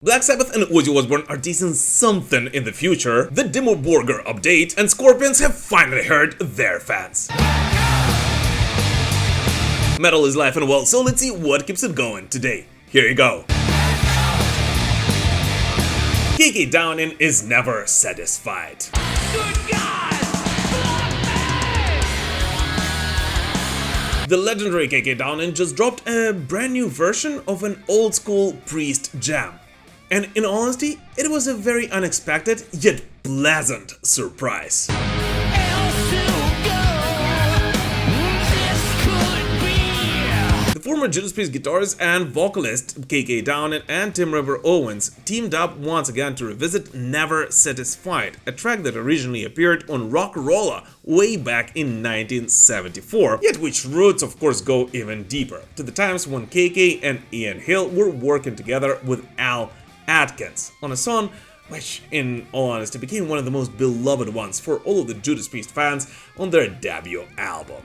Black Sabbath and Ozzy Osbourne are teasing something in the future, the Dimmu Borgir update, and Scorpions have finally heard their fans. Metal is life and well, so let's see what keeps it going today. Here you go. KK Downing is never satisfied. The legendary KK Downing just dropped a brand new version of an old school Priest jam. And in honesty, it was a very unexpected yet pleasant surprise. The former Judas Priest guitarist and vocalist KK Downing and Tim River Owens teamed up once again to revisit Never Satisfied, a track that originally appeared on Rock'n'Rolla way back in 1974, yet which roots of course go even deeper, to the times when KK and Ian Hill were working together with Al Atkins on a song which, in all honesty, became one of the most beloved ones for all of the Judas Priest fans on their debut album.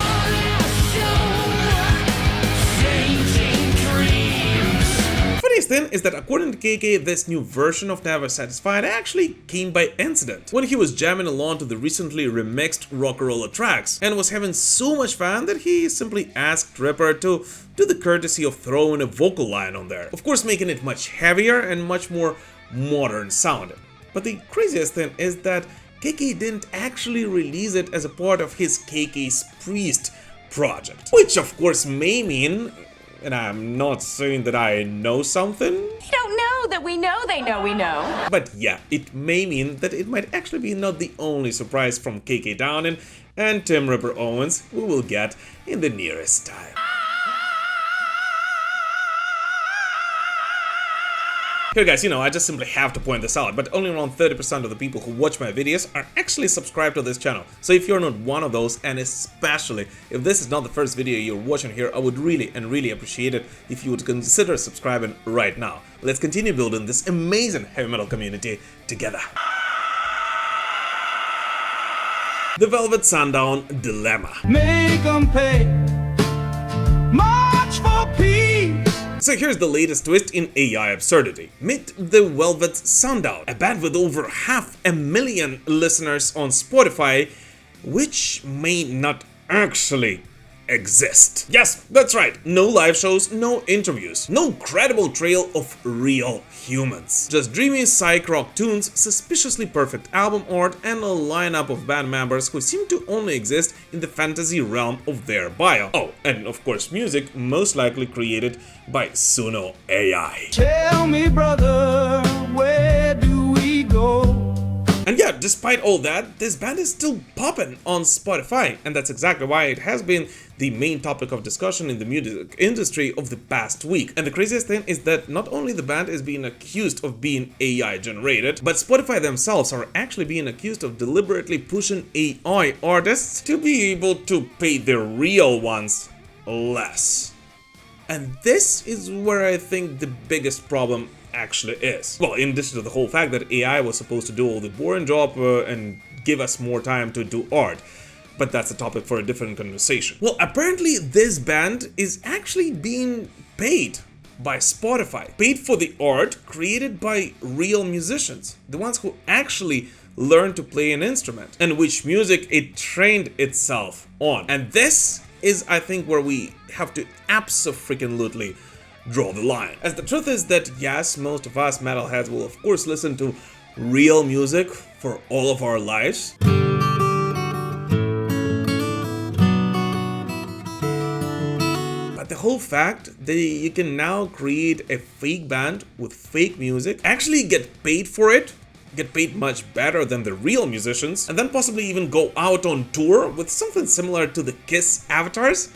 Funniest thing is that according to KK, this new version of Never Satisfied actually came by incident, when he was jamming along to the recently remixed Rock'n'Rolla tracks, and was having so much fun that he simply asked Ripper to do the courtesy of throwing a vocal line on there, of course making it much heavier and much more modern sounding. But the craziest thing is that KK didn't actually release it as a part of his KK's Priest project, which of course may mean, and I'm not saying that I know something. You don't know that we know they know we know. But yeah, it may mean that it might actually be not the only surprise from KK Downing and Tim Ripper Owens we will get in the nearest time. Here guys, I just simply have to point this out, but only around 30% of the people who watch my videos are actually subscribed to this channel. So if you're not one of those, and especially if this is not the first video you're watching here, I would really appreciate it if you would consider subscribing right now. Let's continue building this amazing heavy metal community together. The Velvet Sundown Dilemma. Make 'em pay. March for peace. So here's the latest twist in AI absurdity. Meet the Velvet Sundown, a band with over 500,000 listeners on Spotify, which may not actually exist. Yes, that's right, no live shows, no interviews, no credible trail of real humans. Just dreamy psych rock tunes, suspiciously perfect album art, and a lineup of band members who seem to only exist in the fantasy realm of their bio. Oh, and of course music most likely created by Suno AI. Tell me, brother, where do we go? And yeah, despite all that, this band is still popping on Spotify, and that's exactly why it has been the main topic of discussion in the music industry of the past week. And the craziest thing is that not only the band is being accused of being AI generated, but Spotify themselves are actually being accused of deliberately pushing AI artists to be able to pay their real ones less. And this is where I think the biggest problem actually is. Well, in addition to the whole fact that AI was supposed to do all the boring job and give us more time to do art. But that's a topic for a different conversation. Well, apparently this band is actually being paid by Spotify. Paid for the art created by real musicians. The ones who actually learned to play an instrument. And which music it trained itself on. And this is, I think, where we have to abso-freaking-lutely draw the line. As the truth is that yes, most of us metalheads will of course listen to real music for all of our lives. But the whole fact that you can now create a fake band with fake music, actually get paid for it, get paid much better than the real musicians, and then possibly even go out on tour with something similar to the Kiss avatars,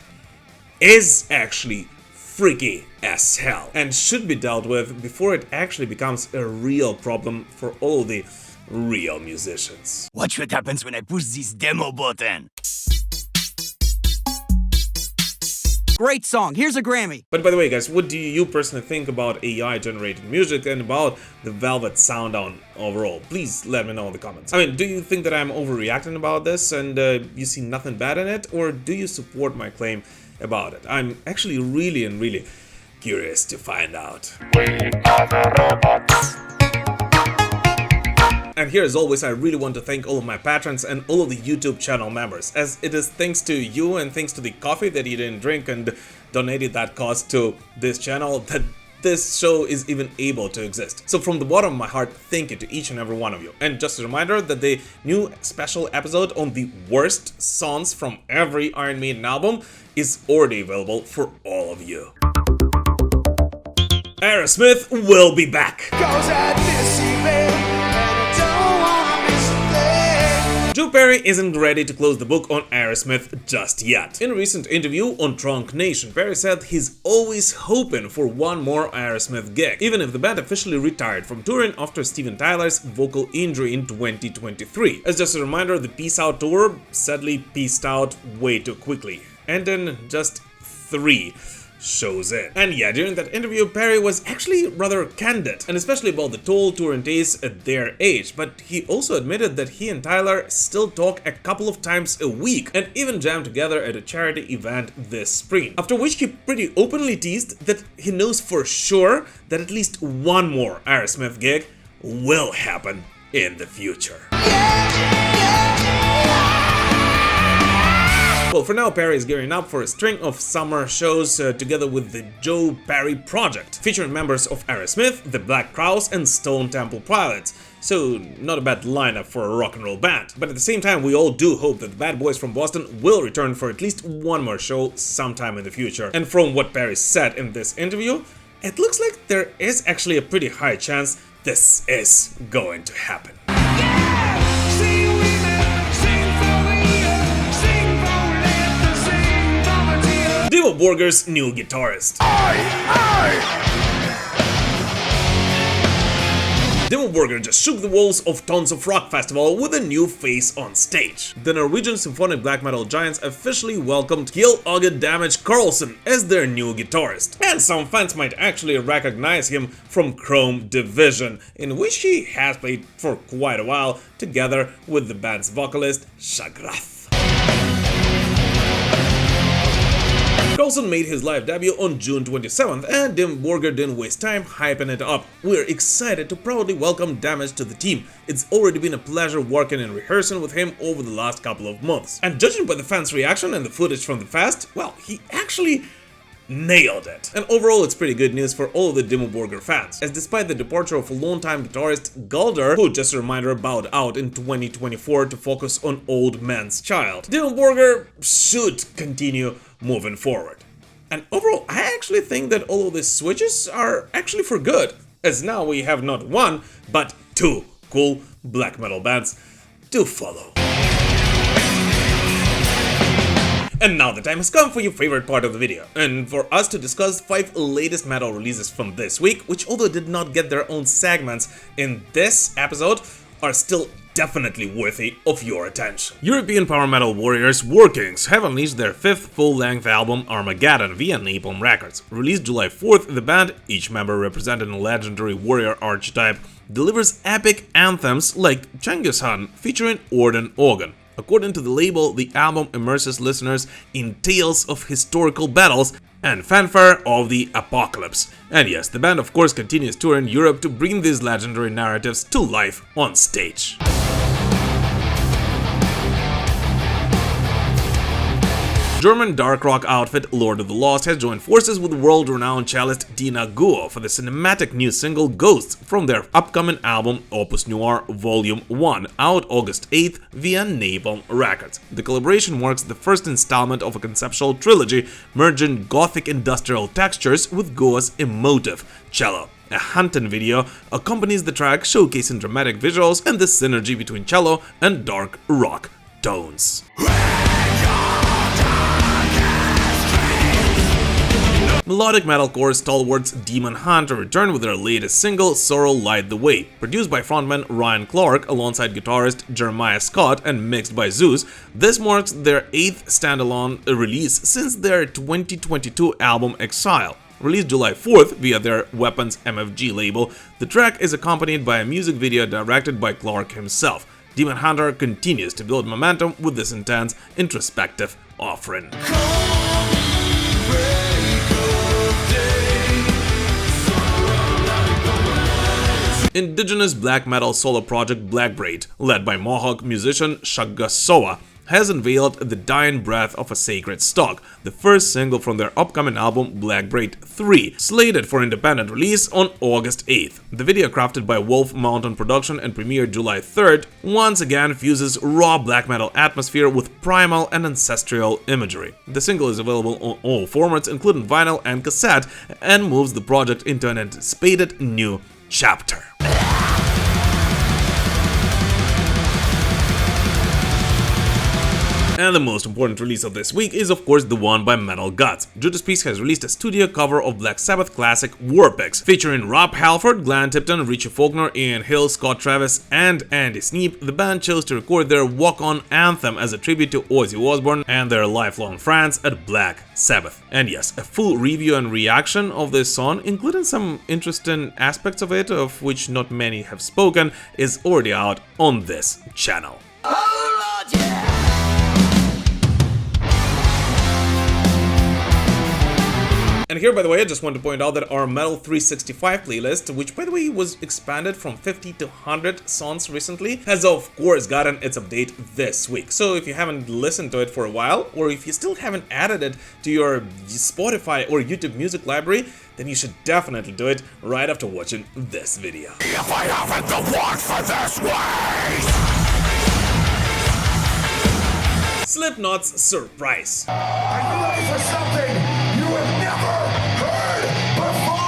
is actually freaky as hell and should be dealt with before it actually becomes a real problem for all the real musicians. Watch what happens when I push this demo button. Great song, here's a Grammy. But by the way guys, what do you personally think about AI generated music and about the Velvet Sundown overall? Please let me know in the comments. I mean, do you think that I'm overreacting about this and you see nothing bad in it, or do you support my claim about it? I'm actually really Curious to find out. And here, as always, I really want to thank all of my patrons and all of the YouTube channel members, as it is thanks to you and thanks to the coffee that you didn't drink and donated that cost to this channel that this show is even able to exist. So from the bottom of my heart, thank you to each and every one of you. And just a reminder that the new special episode on the worst songs from every Iron Maiden album is already available for all of you. Aerosmith will be back. Joe Perry isn't ready to close the book on Aerosmith just yet. In a recent interview on Trunk Nation, Perry said he's always hoping for one more Aerosmith gig, even if the band officially retired from touring after Steven Tyler's vocal injury in 2023. As just a reminder, the Peace Out tour sadly peaced out way too quickly, and in just 3 shows in. And yeah, during that interview, Perry was actually rather candid, and especially about the toll touring days at their age, but he also admitted that he and Tyler still talk a couple of times a week, and even jam together at a charity event this spring. After which he pretty openly teased that he knows for sure that at least one more Aerosmith gig will happen in the future. Well, for now, Perry is gearing up for a string of summer shows together with the Joe Perry Project, featuring members of Aerosmith, the Black Crowes, and Stone Temple Pilots. So, not a bad lineup for a rock and roll band. But at the same time, we all do hope that the bad boys from Boston will return for at least one more show sometime in the future. And from what Perry said in this interview, it looks like there is actually a pretty high chance this is going to happen. Dimmu Borgir's new guitarist. Dimmu Borgir just shook the walls of Tons of Rock Festival with a new face on stage. The Norwegian symphonic black metal giants officially welcomed Kjell Åge Damage Karlsson as their new guitarist. And some fans might actually recognize him from Chrome Division, in which he has played for quite a while together with the band's vocalist Shagrath. Karlsson made his live debut on June 27th, and Dimmu Borgir didn't waste time hyping it up. We're excited to proudly welcome Damage to the team. It's already been a pleasure working and rehearsing with him over the last couple of months. And judging by the fans' reaction and the footage from the fest, well, he actually nailed it. And overall, it's pretty good news for all of the Dimmu Borgir fans, as despite the departure of a longtime guitarist Galder, who, just a reminder, bowed out in 2024 to focus on Old Man's Child, Dimmu Borgir should continue moving forward. And overall, I actually think that all of these switches are actually for good, as now we have not one, but 2 cool black metal bands to follow. And now the time has come for your favorite part of the video, and for us to discuss 5 latest metal releases from this week, which although did not get their own segments in this episode, are still definitely worthy of your attention. European power metal warriors Warkings have unleashed their 5th full-length album Armageddon via Napalm Records. Released July 4th, the band, each member representing a legendary warrior archetype, delivers epic anthems like Genghis Khan featuring Orden Ogun. According to the label, the album immerses listeners in tales of historical battles and fanfare of the apocalypse. And yes, the band of course continues touring Europe to bring these legendary narratives to life on stage. German dark rock outfit Lord of the Lost has joined forces with world-renowned cellist Tina Guo for the cinematic new single Ghosts from their upcoming album Opus Noir Volume 1, out August 8th via Napalm Records. The collaboration marks the first installment of a conceptual trilogy merging gothic industrial textures with Guo's emotive cello. A hunting video accompanies the track, showcasing dramatic visuals and the synergy between cello and dark rock tones. Melodic metalcore stalwarts Demon Hunter return with their latest single, Sorrow Light the Way. Produced by frontman Ryan Clark alongside guitarist Jeremiah Scott and mixed by Zeus, this marks their 8th standalone release since their 2022 album Exile. Released July 4th via their Weapons MFG label, the track is accompanied by a music video directed by Clark himself. Demon Hunter continues to build momentum with this intense, introspective offering. indigenous black metal solo project Blackbraid, led by Mohawk musician Shagasowa, has unveiled The Dying Breath of a Sacred Stock, the first single from their upcoming album Blackbraid 3, slated for independent release on August 8th. The video, crafted by Wolf Mountain Production and premiered July 3rd, once again fuses raw black metal atmosphere with primal and ancestral imagery. The single is available on all formats, including vinyl and cassette, and moves the project into an anticipated new chapter. And the most important release of this week is of course the one by Metal Guts. Judas Priest has released a studio cover of Black Sabbath classic Warkings, featuring Rob Halford, Glenn Tipton, Richie Faulkner, Ian Hill, Scott Travis, and Andy Sneap. The band chose to record their walk-on anthem as a tribute to Ozzy Osbourne and their lifelong friends at Black Sabbath. And yes, a full review and reaction of this song, including some interesting aspects of it, of which not many have spoken, is already out on this channel. Oh, Lord, yeah. And here, by the way, I just want to point out that our Metal 365 playlist, which by the way was expanded from 50 to 100 songs recently, has of course gotten its update this week. So if you haven't listened to it for a while, or if you still haven't added it to your Spotify or YouTube music library, then you should definitely do it right after watching this video. If I haven't the word for this way. Slipknot's Surprise. Are you ready for something you have never heard before?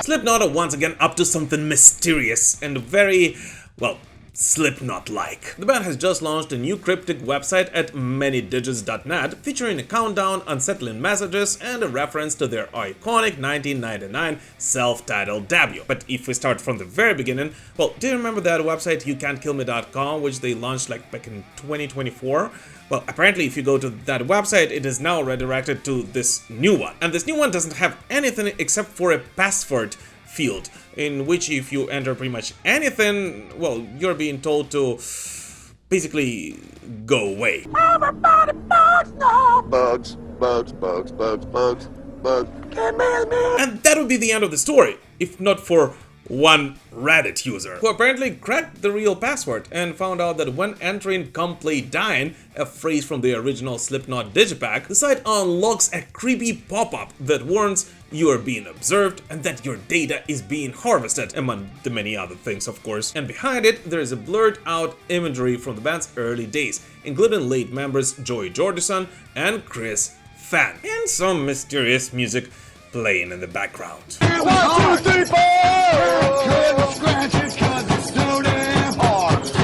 Slipknot are once again up to something mysterious and very, well, Slipknot-like. The band has just launched a new cryptic website at manydigits.net, featuring a countdown, unsettling messages, and a reference to their iconic 1999 self-titled debut. But if we start from the very beginning, well, do you remember that website youcantkillme.com, which they launched like back in 2024? Well, apparently if you go to that website, it is now redirected to this new one. And this new one doesn't have anything except for a password field, in which if you enter pretty much anything, well, you're being told to basically go away. Everybody bugs now. Bugs, bugs, bugs, bugs, bugs, bugs. And that would be the end of the story, if not for one Reddit user, who apparently cracked the real password and found out that when entering "Come Play Dying," a phrase from the original Slipknot digipack, the site unlocks a creepy pop-up that warns you are being observed and that your data is being harvested, among the many other things of course. And behind it, there is a blurred out imagery from the band's early days, including late members Joey Jordison and Chris Fan, and some mysterious music playing in the background. 1, 2, 3, 4.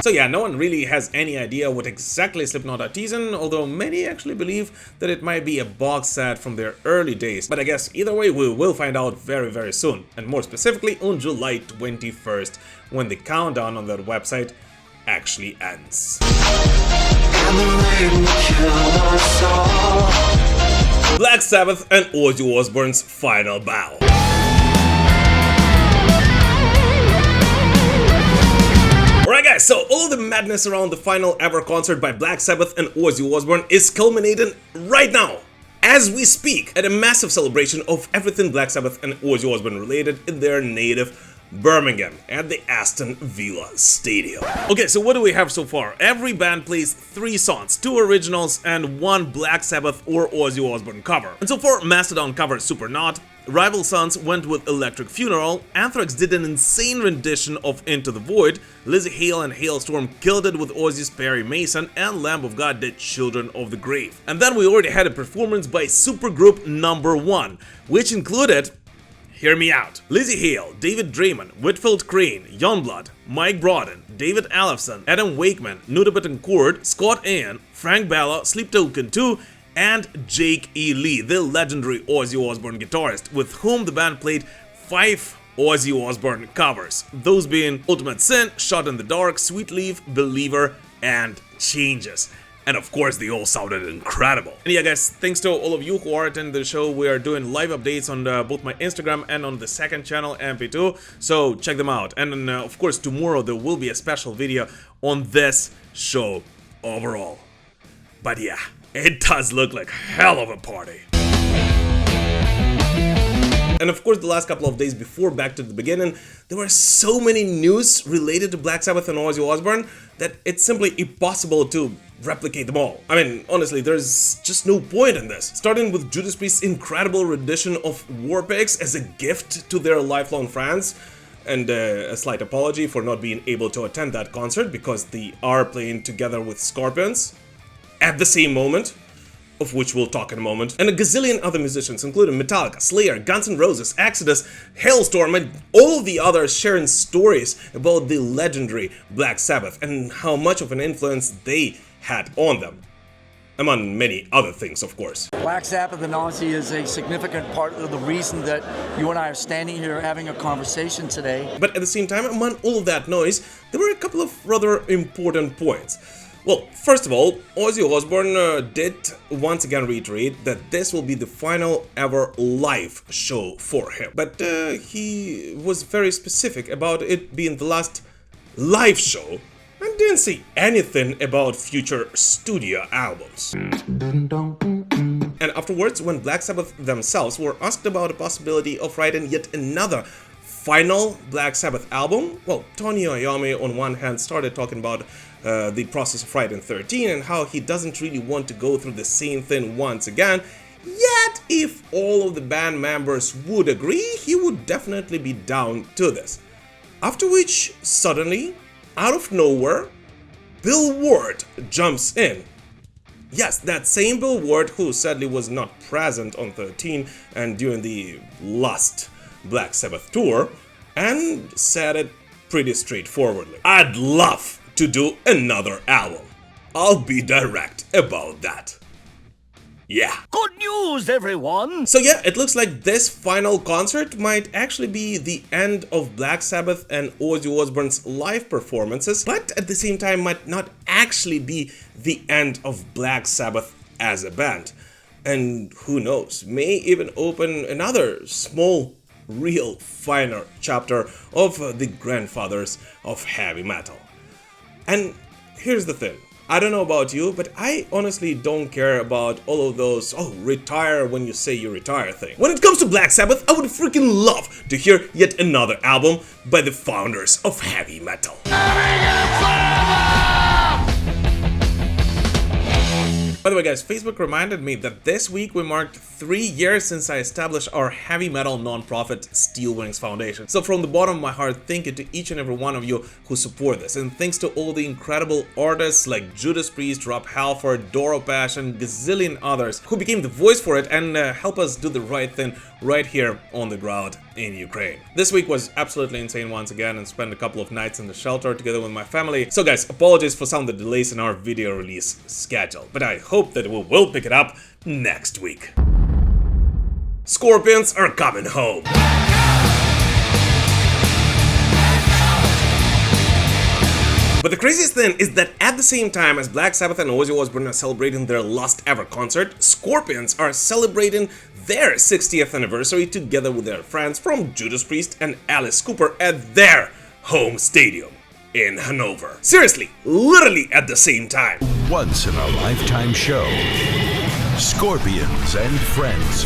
So yeah, no one really has any idea what exactly Slipknot are teasing, although many actually believe that it might be a box set from their early days. But I guess either way we will find out very, very soon, and more specifically on July 21st, when the countdown on that website actually ends. Black Sabbath and Ozzy Osbourne's final bow. Alright guys, so all of the madness around the final ever concert by Black Sabbath and Ozzy Osbourne is culminating right now, as we speak, at a massive celebration of everything Black Sabbath and Ozzy Osbourne related in their native Birmingham at the Aston Villa Stadium. Okay, so what do we have so far? Every band plays 3 songs, 2 originals and 1 Black Sabbath or Ozzy Osbourne cover. And so for Mastodon cover Supernaught, Rival Sons went with Electric Funeral, Anthrax did an insane rendition of Into the Void, Lizzie Hale and Hailstorm killed it with Ozzy's Perry Mason, and Lamb of God did Children of the Grave. And then we already had a performance by Supergroup Number 1, which included, hear me out, Lizzie Hale, David Draymond, Whitfield Crane, Youngblood, Mike Brodin, David Ellefson, Adam Wakeman, Nuda Betancourt, Scott Ian, Frank Bella, Sleep Token 2, and Jake E. Lee, the legendary Ozzy Osbourne guitarist, with whom the band played 5 Ozzy Osbourne covers, those being Ultimate Sin, Shot in the Dark, Sweet Leaf, Believer, and Changes. And of course, they all sounded incredible. And yeah guys, thanks to all of you who are attending the show. We are doing live updates on both my Instagram and on the second channel, MP2, so check them out. And then, of course, tomorrow there will be a special video on this show overall. But yeah, it does look like a hell of a party. And of course, the last couple of days before Back to the Beginning, there were so many news related to Black Sabbath and Ozzy Osbourne that it's simply impossible to replicate them all. I mean, honestly, there's just no point in this. Starting with Judas Priest's incredible rendition of Warkings as a gift to their lifelong fans, and a slight apology for not being able to attend that concert because they are playing together with Scorpions at the same moment, of which we'll talk in a moment, and a gazillion other musicians, including Metallica, Slayer, Guns N' Roses, Exodus, Hailstorm, and all the others sharing stories about the legendary Black Sabbath and how much of an influence they had on them. Among many other things, of course. Black Sabbath and Ozzy is a significant part of the reason that you and I are standing here having a conversation today. But at the same time, among all of that noise, there were a couple of rather important points. Well, first of all, Ozzy Osbourne did once again reiterate that this will be the final ever live show for him. But he was very specific about it being the last live show and didn't say anything about future studio albums. And afterwards, when Black Sabbath themselves were asked about the possibility of writing yet another final Black Sabbath album, well, Tony Iommi on one hand started talking about the process of writing 13 and how he doesn't really want to go through the same thing once again, yet if all of the band members would agree, he would definitely be down to this. After which, suddenly, out of nowhere, Bill Ward jumps in. Yes, that same Bill Ward who sadly was not present on 13 and during the last Black Sabbath tour, and said it pretty straightforwardly. I'd love to do another album. I'll be direct about that. Yeah. Good news, everyone! So yeah, it looks like this final concert might actually be the end of Black Sabbath and Ozzy Osbourne's live performances, but at the same time might not actually be the end of Black Sabbath as a band. And who knows, may even open another small, real, finer chapter of the grandfathers of heavy metal. And here's the thing. I don't know about you, but I honestly don't care about all of those, oh, retire when you say you retire thing. When it comes to Black Sabbath, I would freaking love to hear yet another album by the founders of heavy metal. By the way guys, Facebook reminded me that this week we marked 3 years since I established our heavy metal non-profit Steel Wings Foundation. So from the bottom of my heart, thank you to each and every one of you who support this, and thanks to all the incredible artists like Judas Priest, Rob Halford, Doro Pesh, and gazillion others who became the voice for it and help us do the right thing right here on the ground in Ukraine. This week was absolutely insane once again, and spent a couple of nights in the shelter together with my family. So guys, apologies for some of the delays in our video release schedule, but I hope that we will pick it up next week. Scorpions are coming home. But the craziest thing is that at the same time as Black Sabbath and Ozzy Osbourne are celebrating their last ever concert, Scorpions are celebrating their 60th anniversary together with their friends from Judas Priest and Alice Cooper at their home stadium in Hanover. Seriously, literally at the same time. Once in a lifetime show. Scorpions and friends.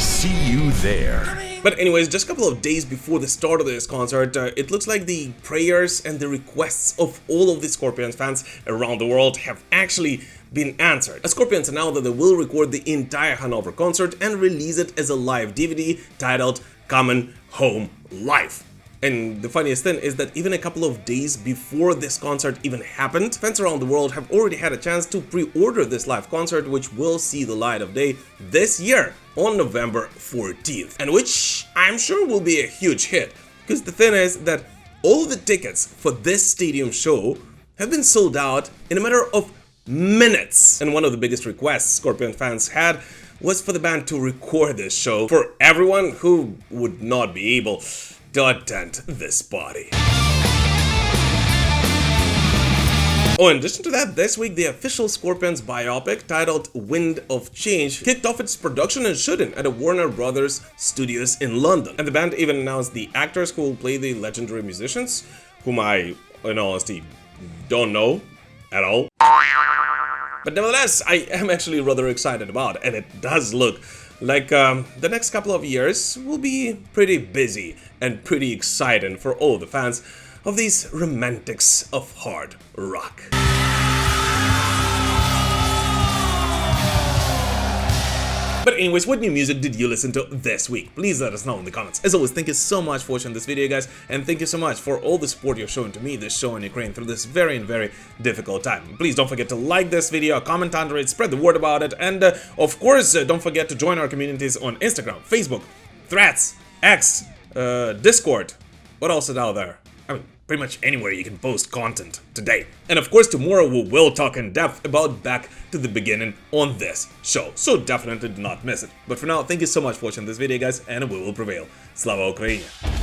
See you there. But anyways, just a couple of days before the start of this concert, it looks like the prayers and the requests of all of the Scorpions fans around the world have actually been answered. Scorpions announced that they will record the entire Hanover concert and release it as a live DVD titled Coming Home Live. And the funniest thing is that even a couple of days before this concert even happened, fans around the world have already had a chance to pre-order this live concert, which will see the light of day this year on November 14th, and which I'm sure will be a huge hit, because the thing is that all the tickets for this stadium show have been sold out in a matter of minutes. And one of the biggest requests Scorpion fans had was for the band to record this show for everyone who would not be able to attend this party. Oh, in addition to that, this week the official Scorpions biopic titled Wind of Change kicked off its production and shooting at the Warner Brothers studios in London. And the band even announced the actors who will play the legendary musicians, whom I, in all honesty, don't know at all. But nevertheless, I am actually rather excited about it, and it does look like the next couple of years will be pretty busy and pretty exciting for all the fans of these romantics of hard rock. But anyways, what new music did you listen to this week? Please let us know in the comments. As always, thank you so much for watching this video, guys, and thank you so much for all the support you're showing to me, this show, and Ukraine through this very difficult time. Please don't forget to like this video, comment under it, spread the word about it, and of course, don't forget to join our communities on Instagram, Facebook, Threads, X, Discord. What else is out there? I mean, pretty much anywhere you can post content today. And of course, tomorrow we will talk in depth about Back to the Beginning on this show, so definitely do not miss it. But for now, thank you so much for watching this video, guys, and we will prevail. Slava Ukraini!